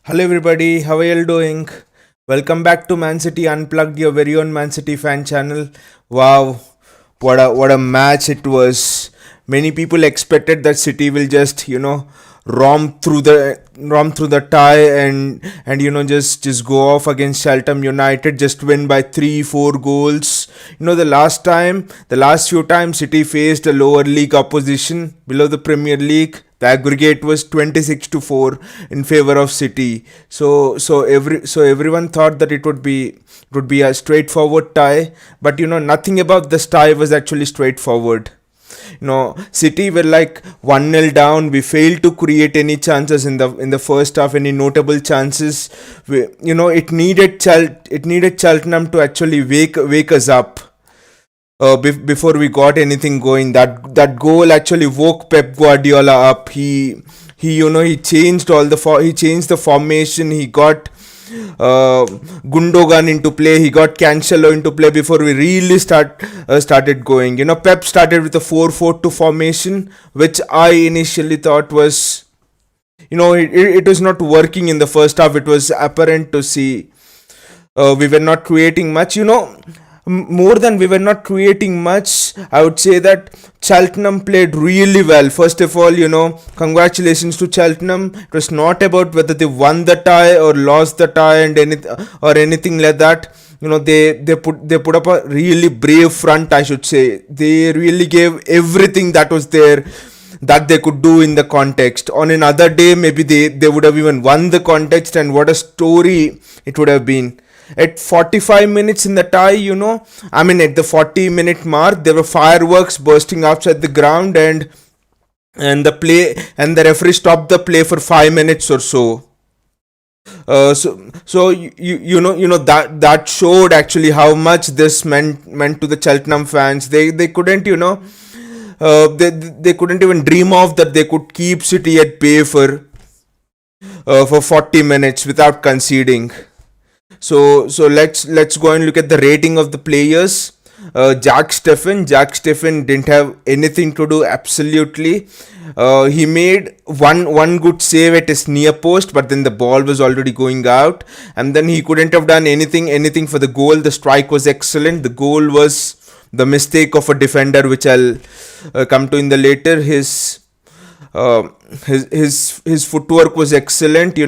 Hello everybody, how are you all doing? Welcome back to Man City Unplugged, your very own Man City fan channel. Wow, what a match it was. Many people expected that City will just romp through the tie and just go off against Cheltenham United, just win by 3-4 goals. The last few times City faced a lower league opposition below the Premier League, the aggregate was 26-4 in favor of City. So everyone thought that it would be a straightforward tie, but nothing about this tie was actually straightforward. City were like 1-0 down. We failed to create any chances in the first half, any notable chances. It needed Cheltenham to actually wake us up before we got anything going. That goal actually woke Pep Guardiola up. He changed he changed the formation. He got Gundogan into play. He got Cancelo into play before we really started going. Pep started with a 4-4-2 formation, which I initially thought was, it was not working in the first half. It was apparent to see we were not creating much. More than we were not creating much, I would say that Cheltenham played really well. First of all, congratulations to Cheltenham. It was not about whether they won the tie or lost the tie and anything like that. They put up a really brave front, I should say. They really gave everything that was there, that they could do in the context. On another day, maybe they would have even won the context, and what a story it would have been. At 45 minutes in the tie, at the 40-minute mark, there were fireworks bursting outside the ground, and the referee stopped the play for 5 minutes or so. So that showed actually how much this meant to the Cheltenham fans. They couldn't they couldn't even dream of that they could keep City at bay for 40 minutes without conceding. So let's go and look at the rating of the players. Jack Steffen didn't have anything to do, absolutely. He made one good save at his near post, but then the ball was already going out, and then he couldn't have done anything for the goal. The strike was excellent. The goal was the mistake of a defender, which I'll come to in the later. Uh, his footwork was excellent.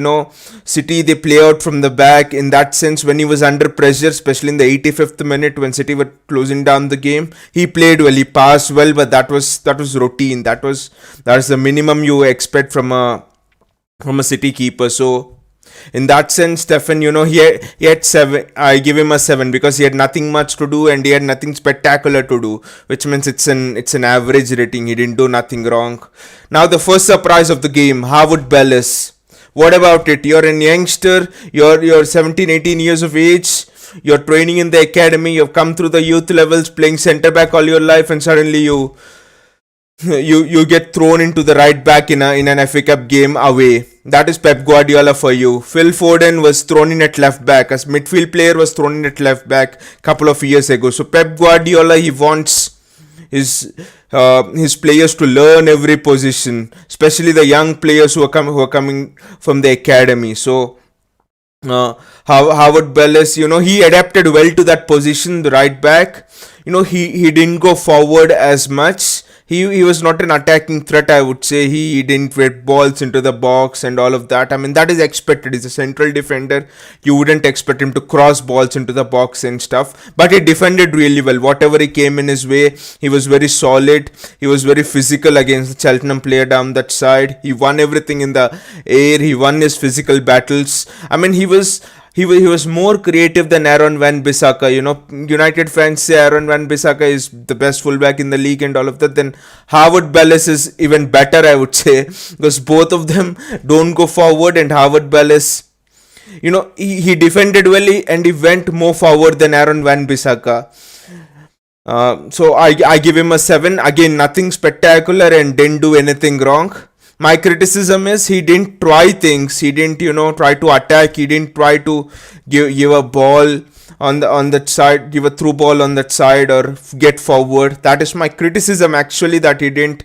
City, they play out from the back. In that sense, when he was under pressure, especially in the 85th minute when City were closing down the game, he played well, he passed well, but that was routine. That's the minimum you expect from a City keeper. So in that sense, Stefan, he had 7. I give him a 7 because he had nothing much to do and he had nothing spectacular to do, which means it's an average rating. He didn't do nothing wrong. Now the first surprise of the game, Harwood Bellis. What about it? You're a youngster. You're 17, 18 years of age. You're training in the academy. You've come through the youth levels, playing centre back all your life, and suddenly you get thrown into the right back in an FA Cup game away. That is Pep Guardiola for you. Phil Foden was thrown in at left back. As midfield player was thrown in at left back couple of years ago. So Pep Guardiola, he wants his players to learn every position, especially the young players who are coming from the academy. So Howard Bellis, he adapted well to that position, the right back. He didn't go forward as much. He was not an attacking threat, I would say. He didn't get balls into the box and all of that. I mean, that is expected. He's a central defender. You wouldn't expect him to cross balls into the box and stuff. But he defended really well. Whatever he came in his way, he was very solid. He was very physical against the Cheltenham player down that side. He won everything in the air. He won his physical battles. I mean, he was more creative than Aaron Van Bissaka. United fans say Aaron Van Bissaka is the best fullback in the league and all of that. Then Harwood Bellis is even better, I would say, because both of them don't go forward, and Harwood Bellis, he defended well and he went more forward than Aaron Van Bissaka. So I give him a 7. Again, nothing spectacular and didn't do anything wrong. My criticism is he didn't try things. He didn't, try to attack. He didn't try to give a ball on that side, give a through ball on that side, or get forward. That is my criticism, actually, that he didn't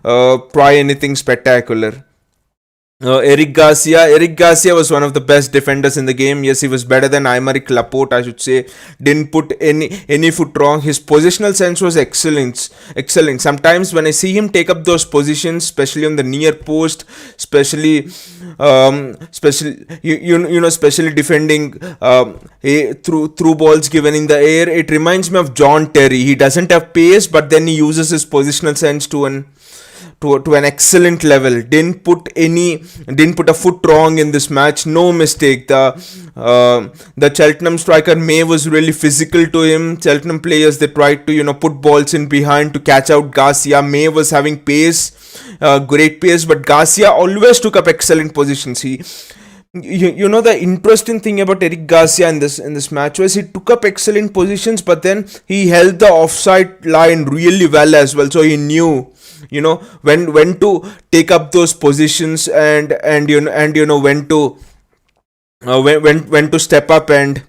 try anything spectacular. Eric Garcia was one of the best defenders in the game. Yes, he was better than Aymeric Laporte, I should say. Didn't put any foot wrong. His positional sense was excellent. Excellent. Sometimes when I see him take up those positions, especially on the near post, especially defending through balls given in the air, it reminds me of John Terry. He doesn't have pace, but then he uses his positional sense to an excellent level. Didn't put a foot wrong in this match. No mistake. The Cheltenham striker May was really physical to him. Cheltenham players, they tried to put balls in behind to catch out Garcia. May was having pace, great pace, but Garcia always took up excellent positions. The interesting thing about Eric Garcia in this match was he took up excellent positions, but then he held the offside line really well as well. So he knew when to take up those positions, and when to step up and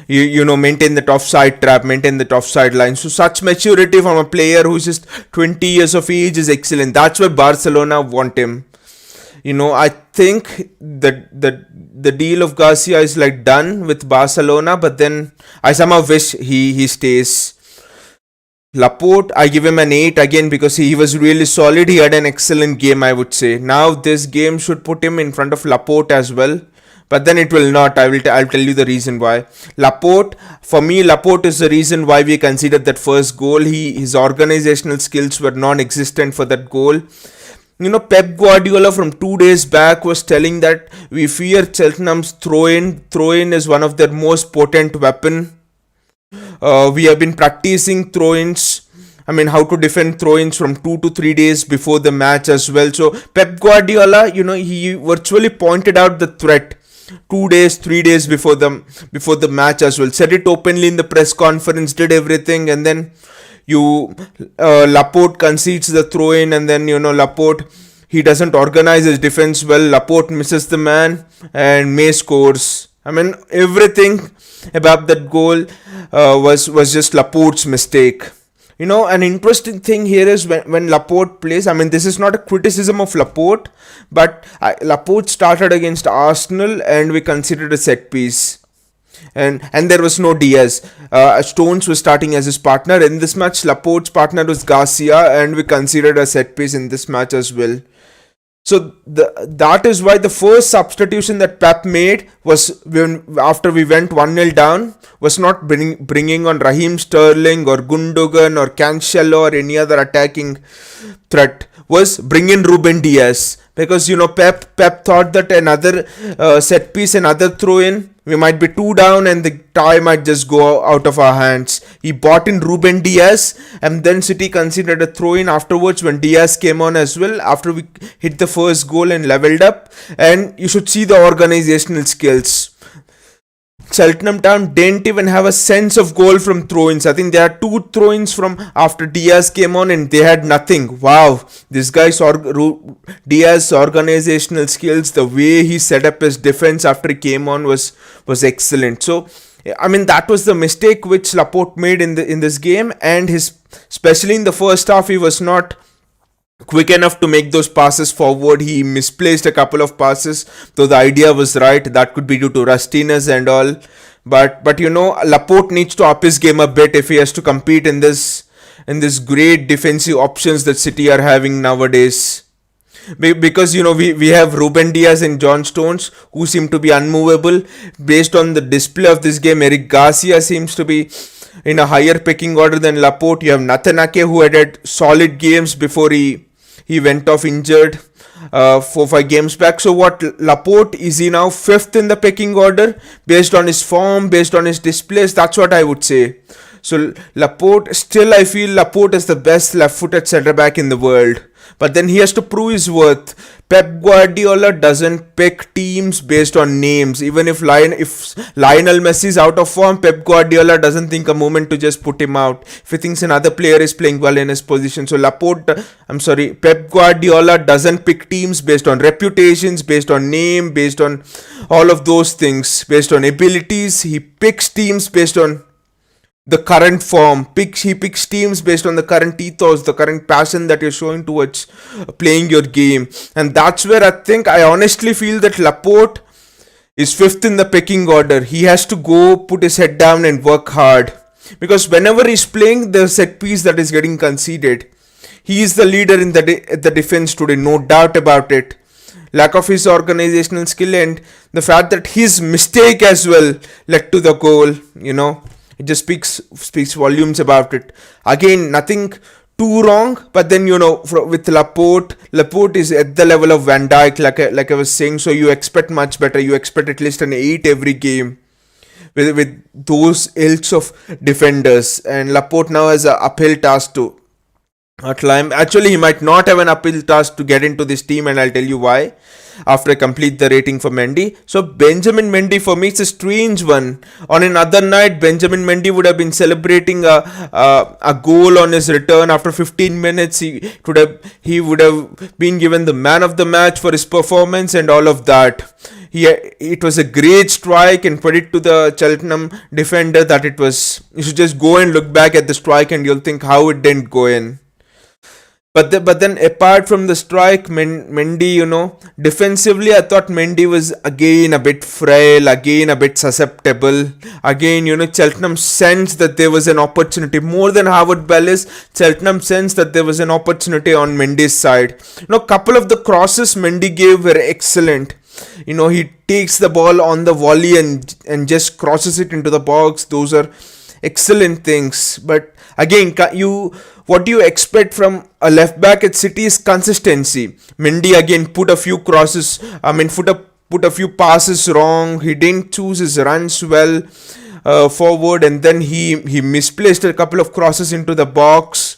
maintain that offside trap, maintain that offside line. So such maturity from a player who's just 20 years of age is excellent. That's why Barcelona want him. I think that the deal of Garcia is like done with Barcelona, but then I somehow wish he stays. Laporte, I give him an 8 again because he was really solid. He had an excellent game, I would say. Now this game should put him in front of Laporte as well, but then it will not. I'll tell you the reason why. For me, Laporte is the reason why we considered that first goal. His organizational skills were non-existent for that goal. Pep Guardiola from 2 days back was telling that we fear Cheltenham's throw-in. Throw-in is one of their most potent weapon. We have been practicing throw-ins. How to defend throw-ins from 2 to 3 days before the match as well. So Pep Guardiola, he virtually pointed out the threat 2 days, 3 days before the match as well. Said it openly in the press conference, did everything, and then Laporte concedes the throw-in, and then Laporte, he doesn't organize his defense well. Laporte misses the man, and May scores. Everything about that goal was just Laporte's mistake. An interesting thing here is when Laporte plays. This is not a criticism of Laporte, but Laporte started against Arsenal, and we considered a set piece. And there was no Diaz. Stones was starting as his partner. In this match, Laporte's partner was Garcia, and we considered a set piece in this match as well. So that is why the first substitution that Pep made was after we went 1-0 down, was not bringing on Raheem Sterling or Gundogan or Cancelo or any other attacking threat, was bring in Ruben Diaz, because Pep thought that another set piece, another throw in, we might be 2 down and the tie might just go out of our hands. He bought in Ruben Diaz, and then City considered a throw in afterwards when Diaz came on as well after we hit the first goal and leveled up. And you should see the organizational skills. Cheltenham Town didn't even have a sense of goal from throw-ins. I think there are 2 throw-ins from after Diaz came on, and they had nothing. Wow, this guy's Diaz's organizational skills, the way he set up his defense after he came on was excellent. So that was the mistake which Laporte made in this game, and especially in the first half, he was not quick enough to make those passes forward. He misplaced a couple of passes, though the idea was right. That could be due to rustiness and all. But Laporte needs to up his game a bit if he has to compete in this great defensive options that City are having nowadays. Because we have Ruben Diaz and John Stones, who seem to be unmovable. Based on the display of this game, Eric Garcia seems to be in a higher pecking order than Laporte. You have Nathan Ake, who had solid games before he went off injured 4-5 games back. So what, Laporte, is he now 5th in the pecking order based on his form, based on his displays? That's what I would say. So Laporte, still I feel Laporte is the best left-footed centre back in the world. But then he has to prove his worth. Pep Guardiola doesn't pick teams based on names. Even if Lionel Messi is out of form, Pep Guardiola doesn't think a moment to just put him out if he thinks another player is playing well in his position. So Pep Guardiola doesn't pick teams based on reputations, based on name, based on all of those things, based on abilities. He picks teams based on the current form. He picks teams based on the current ethos, the current passion that you're showing towards playing your game. And that's where I honestly feel that Laporte is fifth in the pecking order. He has to go put his head down and work hard. Because whenever he's playing the set piece that is getting conceded, he is the leader in the defense today, no doubt about it. Lack of his organizational skill and the fact that his mistake as well led to the goal, it just speaks volumes about it. Again, nothing too wrong, but then with Laporte is at the level of Van Dijk, like I was saying. So you expect much better. You expect at least an 8 every game with those ilks of defenders, and Laporte now has an uphill task to climb. Actually, he might not have an uphill task to get into this team, and I'll tell you why after I complete the rating for Mendy. So Benjamin Mendy for me it's a strange one. On another night, Benjamin Mendy would have been celebrating a goal on his return after 15 minutes. He would have been given the man of the match for his performance and all of that. It was a great strike, and credit to the Cheltenham defender that it was. You should just go and look back at the strike and you'll think how it didn't go in. But then apart from the strike, Mendy, defensively I thought Mendy was again a bit frail, again a bit susceptible. Again, Cheltenham sensed that there was an opportunity. More than Harvard Bellis, Cheltenham sensed that there was an opportunity on Mendy's side. Couple of the crosses Mendy gave were excellent. He takes the ball on the volley and just crosses it into the box. Those are excellent things. But again, what do you expect from a left back at City is consistency. Mendy again put a few crosses, put a few passes wrong. He didn't choose his runs well forward, and then he misplaced a couple of crosses into the box.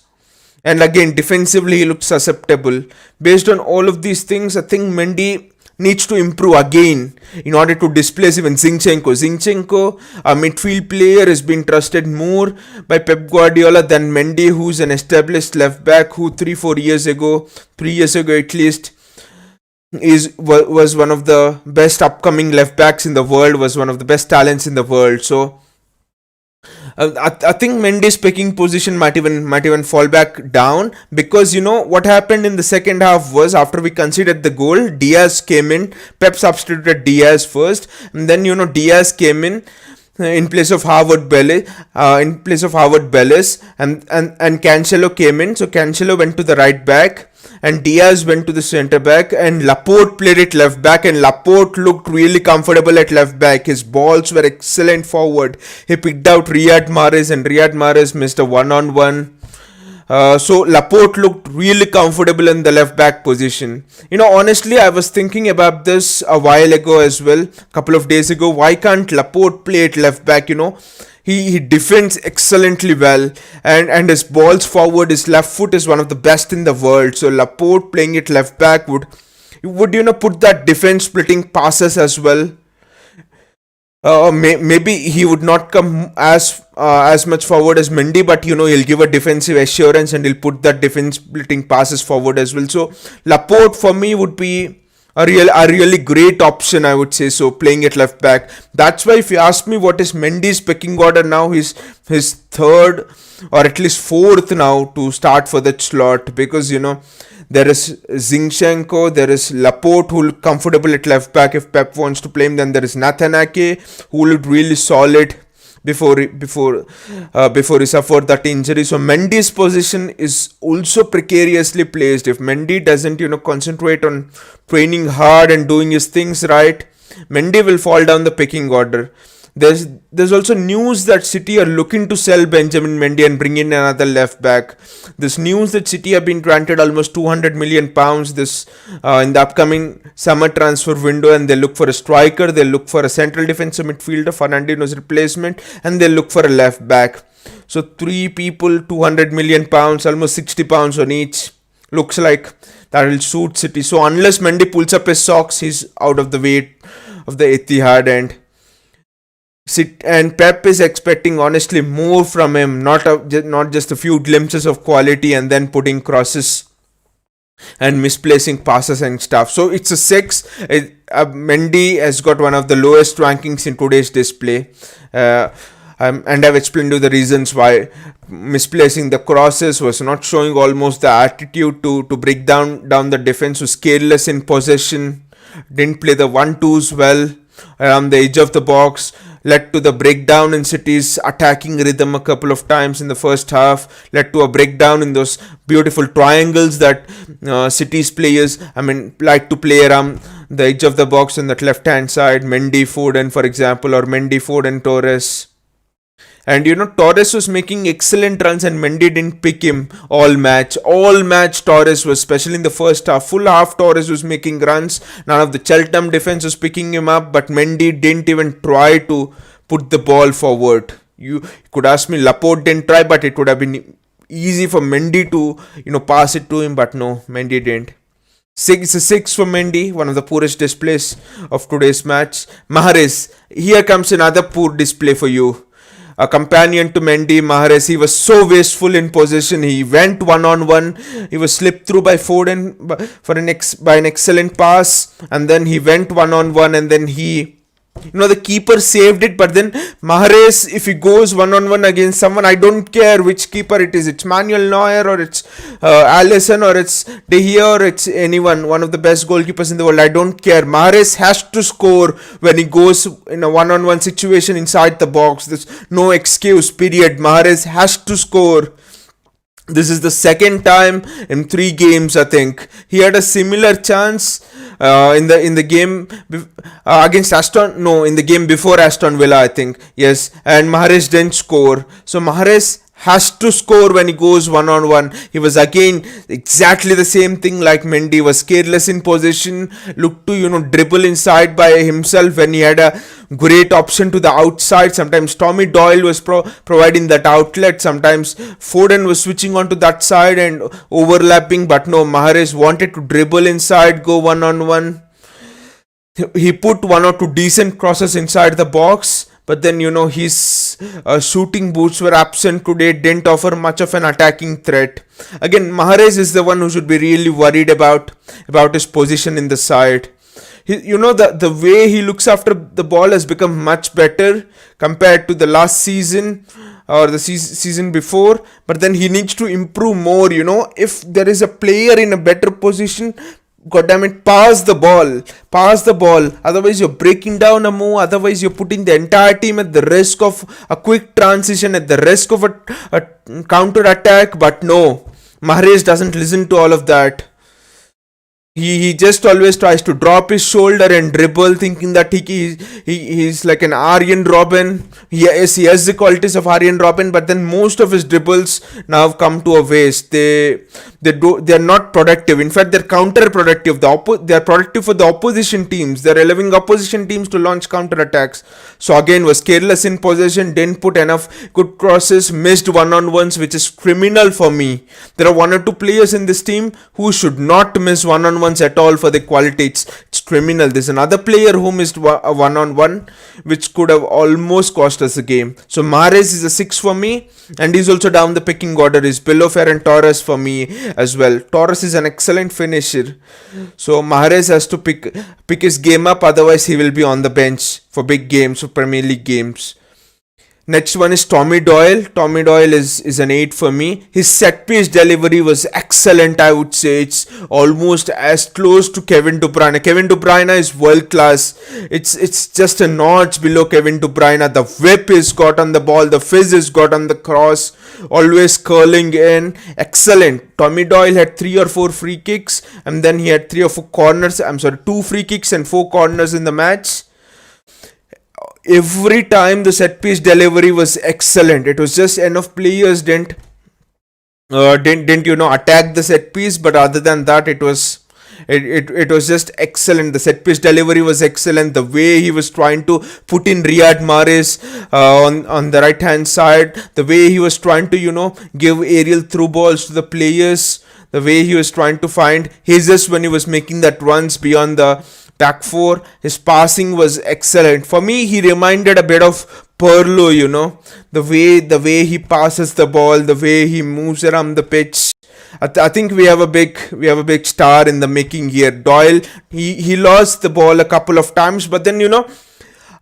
And again, defensively he looked susceptible. Based on all of these things, I think Mendy needs to improve again in order to displace even Zinchenko. Zinchenko, a midfield player, has been trusted more by Pep Guardiola than Mendy, who's an established left back who 3 years ago at least, was one of the best upcoming left backs in the world, was one of the best talents in the world. So I think Mendy's picking position might even fall back down, because what happened in the second half was, after we conceded the goal, Diaz came in. Pep substituted Diaz first, and then Diaz came in place of Harvard Bellis, and Cancelo came in. So Cancelo went to the right back and Diaz went to the centre back, and Laporte played at left back, and Laporte looked really comfortable at left back. His balls were excellent forward. He picked out Riyad Mahrez, and Riyad Mahrez missed a one-on-one. So Laporte looked really comfortable in the left back position. Honestly, I was thinking about this a while ago as well, a couple of days ago. Why can't Laporte play at left back? He defends excellently well, and his balls forward, his left foot is one of the best in the world. So Laporte playing at left back would put that defense splitting passes as well. Maybe he would not come as much forward as Mendy, but he'll give a defensive assurance and he'll put that defense splitting passes forward as well. So Laporte for me would be a really great option, I would say so, playing at left back. That's why if you ask me what is Mendy's pecking order now, he's his third or at least fourth now to start for that slot, because there is Zinchenko, there is Laporte who look comfortable at left back if Pep wants to play him. Then there is Nathan Ake who looked really solid before he suffered that injury. So Mendy's position is also precariously placed. If Mendy doesn't concentrate on training hard and doing his things right, Mendy will fall down the pecking order. There's also news that City are looking to sell Benjamin Mendy and bring in another left back. This news that City have been granted almost £200 million this in the upcoming summer transfer window, and they look for a striker, they look for a central defensive midfielder, Fernandinho's replacement, and they look for a left back. So 3 people, £200 million, almost £60 on each. Looks like that will suit City. So unless Mendy pulls up his socks, he's out of the way of the Etihad, and Pep is expecting honestly more from him, not just a few glimpses of quality and then putting crosses and misplacing passes and stuff. So it's a 6. Mendy has got one of the lowest rankings in today's display. and I've explained you the reasons why. Misplacing the crosses, was not showing almost the attitude to break down the defense, was careless in possession, didn't play the 1-2s well around the edge of the box, led to the breakdown in City's attacking rhythm a couple of times in the first half, led to a breakdown in those beautiful triangles that City's players, like to play around the edge of the box on that left hand side. Mendy, Foden, for example, or Mendy, Foden, Torres. And Torres was making excellent runs and Mendy didn't pick him all match. All match Torres was, especially in the first half. Full half Torres was making runs. None of the Cheltenham defense was picking him up, but Mendy didn't even try to put the ball forward. You could ask me, Laporte didn't try, but it would have been easy for Mendy to pass it to him, but no, Mendy didn't. 6 for Mendy, one of the poorest displays of today's match. Mahrez, here comes another poor display for you. A companion to Mendy, Mahrez, he was so wasteful in possession. He went one-on-one. He was slipped through by Foden by an excellent pass, and then he went one-on-one, and then the keeper saved it. But then Mahrez, if he goes one-on-one against someone, I don't care which keeper it is. It's Manuel Neuer, or it's Alisson, or it's De Gea, or it's anyone, one of the best goalkeepers in the world. I don't care. Mahrez has to score when he goes in a one-on-one situation inside the box. There's no excuse, period. Mahrez has to score. This is the second time in 3 games, I think. He had a similar chance in the game against in the game before Aston Villa, I think. Yes, and Mahrez didn't score. So Mahrez has to score when he goes one-on-one. He was again exactly the same thing like Mendy. Was careless in possession, looked to dribble inside by himself when he had a great option to the outside. Sometimes Tommy Doyle was providing that outlet, sometimes Foden was switching onto that side and overlapping, but no, Mahrez wanted to dribble inside, go one-on-one. He put 1 or 2 decent crosses inside the box, but then his shooting boots were absent today, didn't offer much of an attacking threat. Again, Mahrez is the one who should be really worried about his position in the side. The way he looks after the ball has become much better compared to the last season or the season before, but then he needs to improve more. If there is a player in a better position, God damn it, pass the ball. Otherwise you're breaking down a move. Otherwise you're putting the entire team at the risk of a quick transition, at the risk of a counter attack. But no, Mahrez doesn't listen to all of that. He just always tries to drop his shoulder and dribble, thinking that he's like an Arjen Robben. He has the qualities of Arjen Robben, but then most of his dribbles now come to a waste. They're not productive. In fact, they're counterproductive. They're productive for the opposition teams. They're allowing opposition teams to launch counterattacks. So again, was careless in possession, didn't put enough good crosses, missed one-on-ones, which is criminal for me. There are 1 or 2 players in this team who should not miss one-on-ones at all for the quality. It's criminal. There's another player who missed a one-on-one, which could have almost cost us the game. So Mahrez is a 6 for me, and he's also down the pecking order. Is below Ferran Torres for me as well. Torres is an excellent finisher, so Mahrez has to pick his game up, otherwise he will be on the bench for big games, for Premier League games. Next one is Tommy Doyle. Tommy Doyle is an 8 for me. His set piece delivery was excellent, I would say. It's almost as close to Kevin De Bruyne. Kevin De Bruyne is world class. It's just a notch below Kevin De Bruyne. The whip is got on the ball, the fizz is got on the cross, always curling in. Excellent. Tommy Doyle had 3 or 4 free kicks, and then he had 3 or 4 corners. 2 free kicks and 4 corners in the match. Every time the set piece delivery was excellent. It was just enough players didn't attack the set piece, but other than that, it was just excellent. The set piece delivery was excellent. The way he was trying to put in Riyad Mahrez on the right hand side, the way he was trying to give aerial through balls to the players, the way he was trying to find Jesus when he was making that runs beyond the back 4, his passing was excellent. For me, he reminded a bit of Pirlo, the way he passes the ball, the way he moves around the pitch. I think we have a big star in the making here. Doyle, he lost the ball a couple of times, but then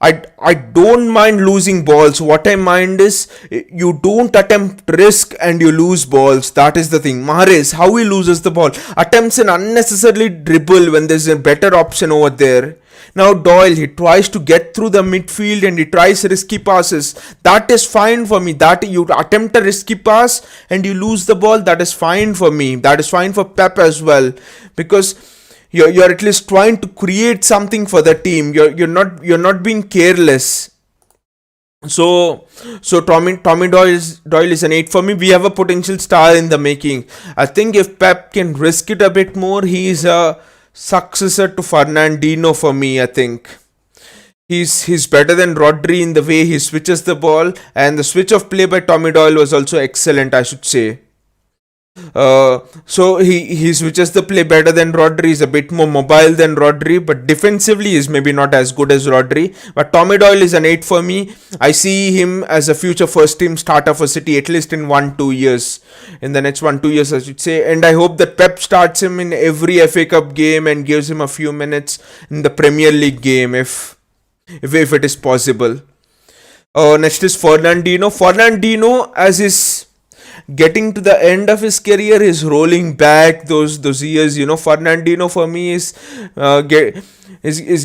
I don't mind losing balls. What I mind is you don't attempt risk and you lose balls. That is the thing. Mahrez, how he loses the ball. Attempts an unnecessarily dribble when there's a better option over there. Now Doyle, he tries to get through the midfield and he tries risky passes. That is fine for me. That you attempt a risky pass and you lose the ball, that is fine for me. That is fine for Pep as well. Because you're at least trying to create something for the team. You're not being careless. So Tommy Doyle is an 8 for me. We have a potential star in the making. I think if Pep can risk it a bit more, he is a successor to Fernandinho for me. I think he's better than Rodri in the way he switches the ball, and the switch of play by Tommy Doyle was also excellent, I should say. So he switches the play better than Rodri. He's a bit more mobile than Rodri, but defensively is maybe not as good as Rodri. But Tommy Doyle is an 8 for me. I see him as a future first team starter for City, at least in 1-2 years. In the next 1-2 years, I should say. And I hope that Pep starts him in every FA Cup game and gives him a few minutes in the Premier League game if it is possible. Next is Fernandinho. Fernandinho, as his getting to the end of his career, is rolling back those years. Fernandinho for me is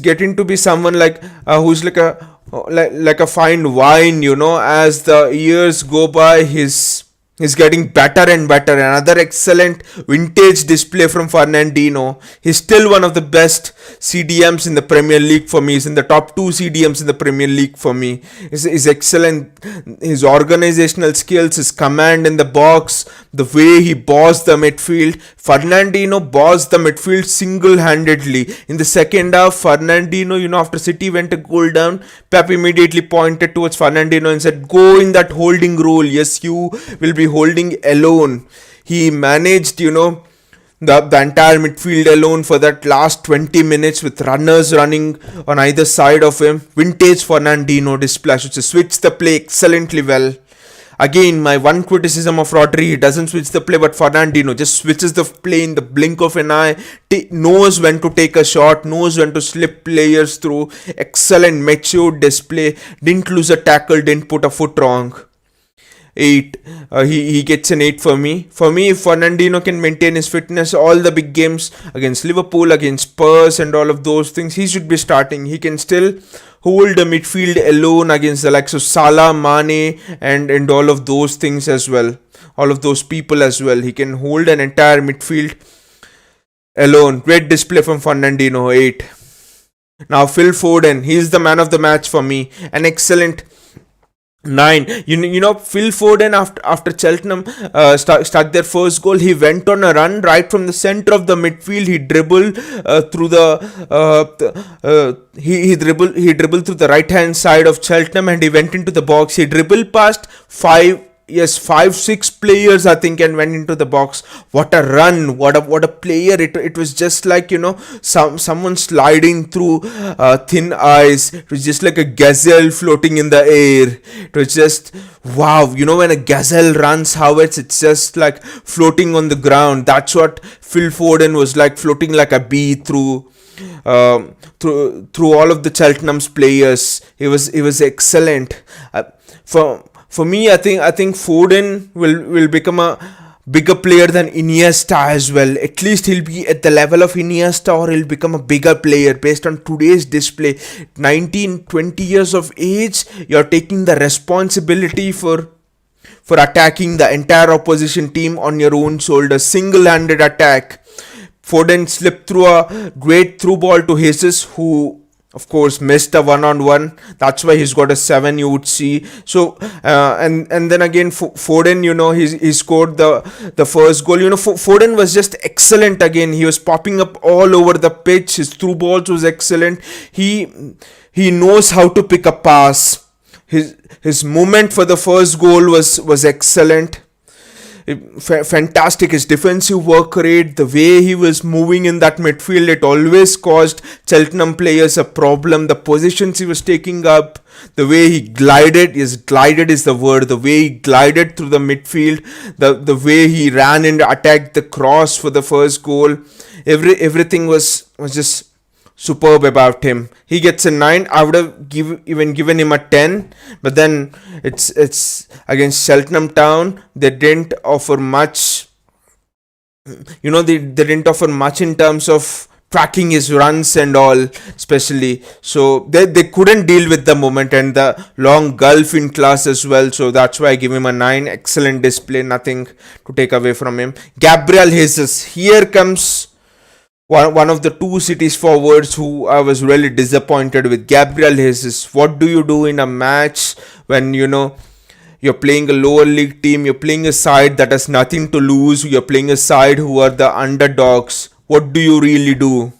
getting to be someone like who's like a fine wine. As the years go by, he's getting better and better. Another excellent vintage display from Fernandinho. He's still one of the best CDMs in the Premier League for me. He's in the top 2 CDMs in the Premier League for me. He's excellent. His organizational skills, his command in the box, the way he bossed the midfield. Fernandinho bossed the midfield single-handedly. In the second half, Fernandinho, after City went a goal down, Pep immediately pointed towards Fernandinho and said, "Go in that holding role. Yes, you will be holding alone." He managed, the entire midfield alone for that last 20 minutes with runners running on either side of him. Vintage Fernandinho display, which switched the play excellently well. Again, my one criticism of Rodri, he doesn't switch the play, but Fernandinho just switches the play in the blink of an eye, knows when to take a shot, knows when to slip players through. Excellent matured display, didn't lose a tackle, didn't put a foot wrong. 8. He gets an 8 for me. For me, if Fernandinho can maintain his fitness all the big games against Liverpool, against Spurs and all of those things, he should be starting. He can still hold the midfield alone against the likes of Salah, Mane and all of those things as well. All of those people as well. He can hold an entire midfield alone. Great display from Fernandinho, 8. Now Phil Foden, he's the man of the match for me. An excellent 9. Phil Foden after Cheltenham struck their first goal, he went on a run right from the center of the midfield. He dribbled through he dribbled through the right hand side of Cheltenham and he went into the box. He dribbled past 5-6 players, I think, and went into the box. What a run! What a player! It was just like someone sliding through thin ice. It was just like a gazelle floating in the air. It was just wow. When a gazelle runs, how it's just like floating on the ground. That's what Phil Foden was like, floating like a bee through all of the Cheltenham's players. He was excellent. For me, I think Foden will become a bigger player than Iniesta as well. At least he'll be at the level of Iniesta, or he'll become a bigger player based on today's display. 19-20 years of age, you're taking the responsibility for attacking the entire opposition team on your own shoulders. Single-handed attack. Foden slipped through a great through ball to Jesus, who of course missed a one-on-one. That's why he's got a 7, you would see. So and then again Foden, he scored the first goal. Foden was just excellent again. He was popping up all over the pitch. His through balls was excellent. He knows how to pick a pass. His movement for the first goal was excellent. Fantastic. His defensive work rate, the way he was moving in that midfield, it always caused Cheltenham players a problem. The positions he was taking up, the way he glided is the word, the way he glided through the midfield, the way he ran and attacked the cross for the first goal, everything was just superb about him. He gets a 9. I would have even given him a 10, but then it's against Cheltenham Town. They didn't offer much. They didn't offer much in terms of tracking his runs and all, especially. So they couldn't deal with the moment and the long gulf in class as well. So that's why I give him a 9. Excellent display, nothing to take away from him. Gabriel Jesus, here comes one of the two City's forwards who I was really disappointed with. Gabriel Jesus, what do you do in a match when you're playing a lower league team, you're playing a side that has nothing to lose, you're playing a side who are the underdogs? What do you really do?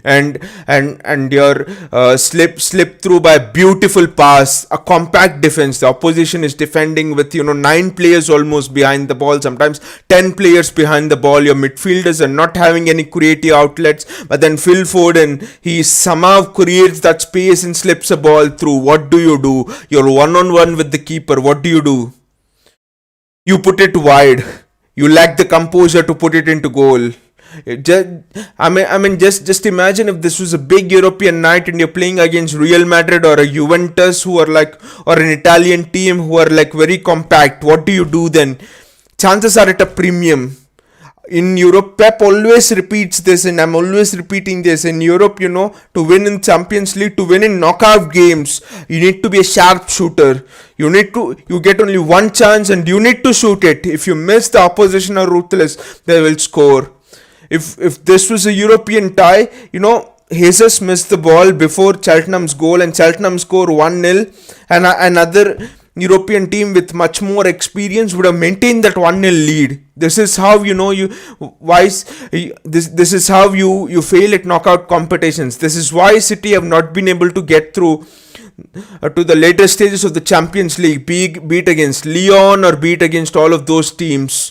And you're slip through by a beautiful pass, a compact defense. The opposition is defending with 9 players almost behind the ball, sometimes 10 players behind the ball. Your midfielders are not having any creative outlets, but then Phil Foden, he somehow creates that space and slips a ball through. What do? You're one-on-one with the keeper. What do? You put it wide. You lack the composure to put it into goal. Just imagine if this was a big European night and you're playing against Real Madrid or a Juventus or an Italian team who are very compact. What do you do then? Chances are at a premium. In Europe, Pep always repeats this, and I'm always repeating this. In Europe, to win in Champions League, to win in knockout games, you need to be a sharp shooter. You get only one chance and you need to shoot it. If you miss, the opposition are ruthless. They will score. If this was a European tie, Jesus missed the ball before Cheltenham's goal and Cheltenham score 1-0, and another European team with much more experience would have maintained that 1-0 lead. This is how this is how you fail at knockout competitions. This is why City have not been able to get through to the later stages of the Champions League, be it against Lyon or be it against all of those teams.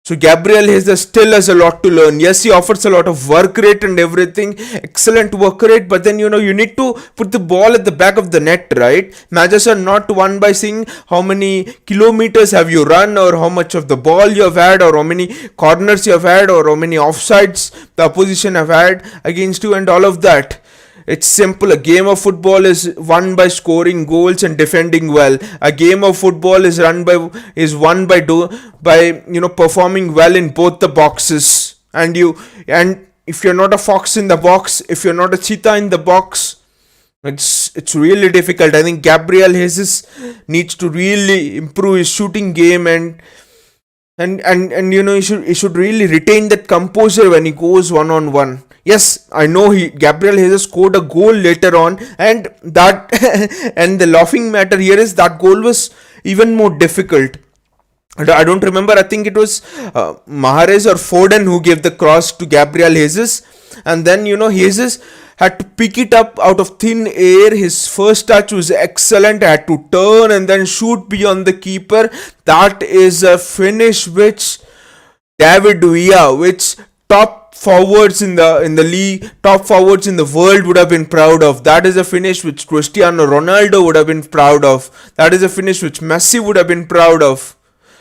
So Gabriel Jesus still has a lot to learn. Yes, he offers a lot of work rate and everything, excellent work rate, but then you need to put the ball at the back of the net, right? Matches are not won by seeing how many kilometers have you run or how much of the ball you have had or how many corners you have had or how many offsides the opposition have had against you and all of that. It's simple. A game of football is won by scoring goals and defending well. A game of football is won by performing well in both the boxes. And if you're not a fox in the box, if you're not a cheetah in the box, it's really difficult. I think Gabriel Jesus needs to really improve his shooting game and he should really retain that composure when he goes one-on-one. Yes, I know Gabriel Jesus scored a goal later on, and that and the laughing matter here is that goal was even more difficult. I don't remember. I think it was Mahrez or Foden who gave the cross to Gabriel Jesus, and then Jesus had to pick it up out of thin air. His first touch was excellent. Had to turn and then shoot beyond the keeper. That is a finish which David Villa, which top forwards in the league, top forwards in the world would have been proud of. That is a finish which Cristiano Ronaldo would have been proud of. That is a finish which Messi would have been proud of.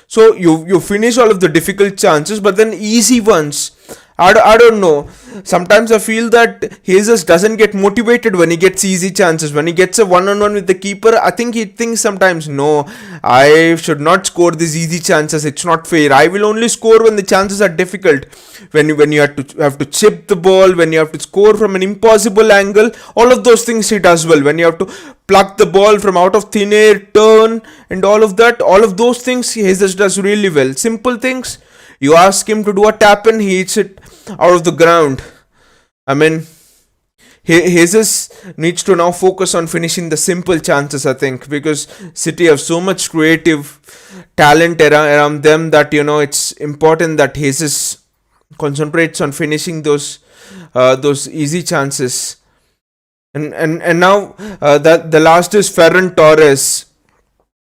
So you finish all of the difficult chances, but then easy ones. I don't know. Sometimes I feel that Jesus doesn't get motivated when he gets easy chances. When he gets a one-on-one with the keeper, I think he thinks sometimes, no, I should not score these easy chances. It's not fair. I will only score when the chances are difficult. When you have to chip the ball, when you have to score from an impossible angle, all of those things he does well. When you have to pluck the ball from out of thin air, turn, and all of that, all of those things Jesus does really well. Simple things. You ask him to do a tap in, he hits it out of the ground. I mean, Jesus needs to now focus on finishing the simple chances, I think, because City have so much creative talent around them that, it's important that Jesus concentrates on finishing those easy chances. And now that the last is Ferran Torres.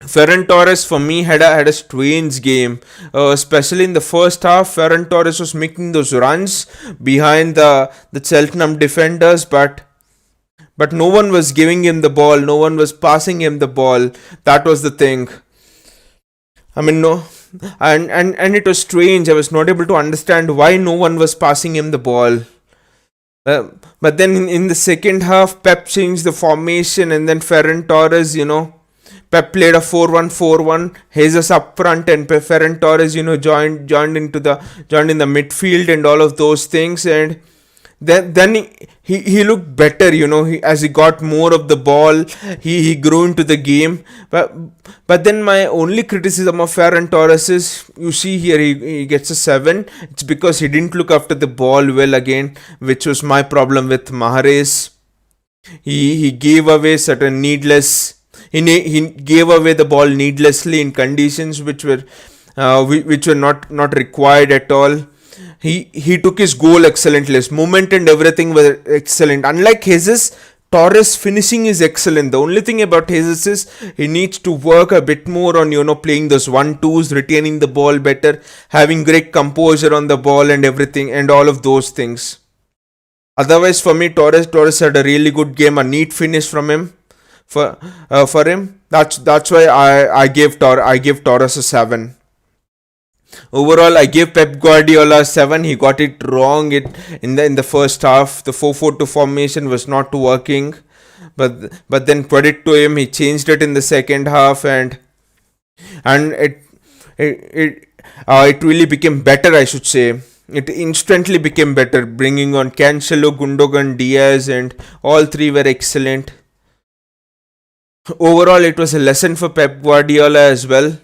Ferran Torres for me had a strange game, especially in the first half. Ferran Torres was making those runs behind the Cheltenham defenders, but no one was giving him the ball, no one was passing him the ball. That was the thing. I mean, no, and it was strange. I was not able to understand why no one was passing him the ball. But then in the second half, Pep changed the formation, and then Ferran Torres, Pep played a 4-1-4-1. Jesus up front, and Ferran Torres, joined in the midfield and all of those things. And then he looked better, as he got more of the ball, he grew into the game. But then my only criticism of Ferran Torres is, you see here, he gets a 7. It's because he didn't look after the ball well again, which was my problem with Mahrez. He gave away certain needless. He gave away the ball needlessly in conditions which were not required at all. He took his goal excellently. His movement and everything were excellent. Unlike Jesus, Torres finishing is excellent. The only thing about Jesus is he needs to work a bit more on playing those 1-2s, retaining the ball better, having great composure on the ball and everything, and all of those things. Otherwise, for me, Torres had a really good game, a neat finish from him. For him, that's why I give Torres a 7. Overall, I gave Pep Guardiola 7. He got it wrong. In the first half, the 4-4-2 formation was not working. But then credit to him, he changed it in the second half, and it really became better, I should say. It instantly became better, bringing on Cancelo, Gundogan, Diaz, and all three were excellent. Overall, it was a lesson for Pep Guardiola as well,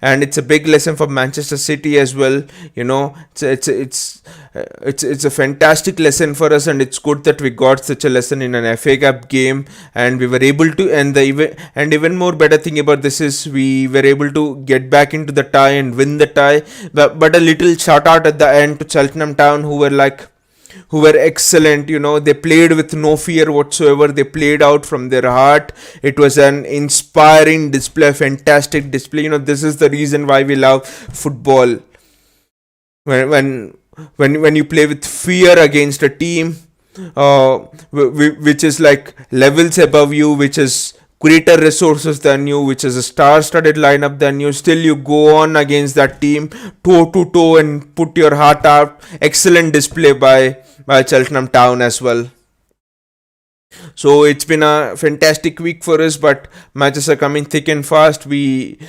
and it's a big lesson for Manchester City as well. It's a fantastic lesson for us, and it's good that we got such a lesson in an FA Cup game, and we were able to. And even more better thing about this is we were able to get back into the tie and win the tie. But a little shout out at the end to Cheltenham Town, who were excellent. They played with no fear whatsoever. They played out from their heart. It was an inspiring display, fantastic display. This is the reason why we love football. When you play with fear against a team which is like levels above you, which is greater resources than you, which is a star-studded lineup than you, still you go on against that team toe to toe and put your heart out. Excellent display by Cheltenham Town as well. So it's been a fantastic week for us, but matches are coming thick and fast. We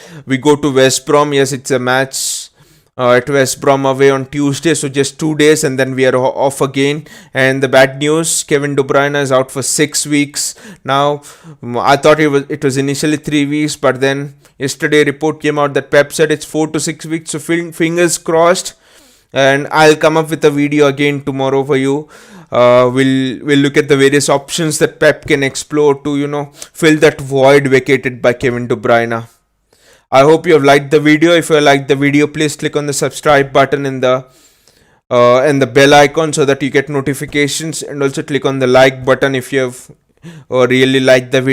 go to West Brom. Yes, it's a match at West Brom away on Tuesday, so just 2 days and then we are off again. And the bad news, Kevin De Bruyne is out for 6 weeks. Now, I thought it was initially 3 weeks, but then yesterday a report came out that Pep said it's 4 to 6 weeks, so fingers crossed. And I'll come up with a video again tomorrow for you. We'll look at the various options that Pep can explore to fill that void vacated by Kevin De Bruyne. I hope you have liked the video. If you liked the video, please click on the subscribe button and the bell icon so that you get notifications, and also click on the like button if you have really liked the video.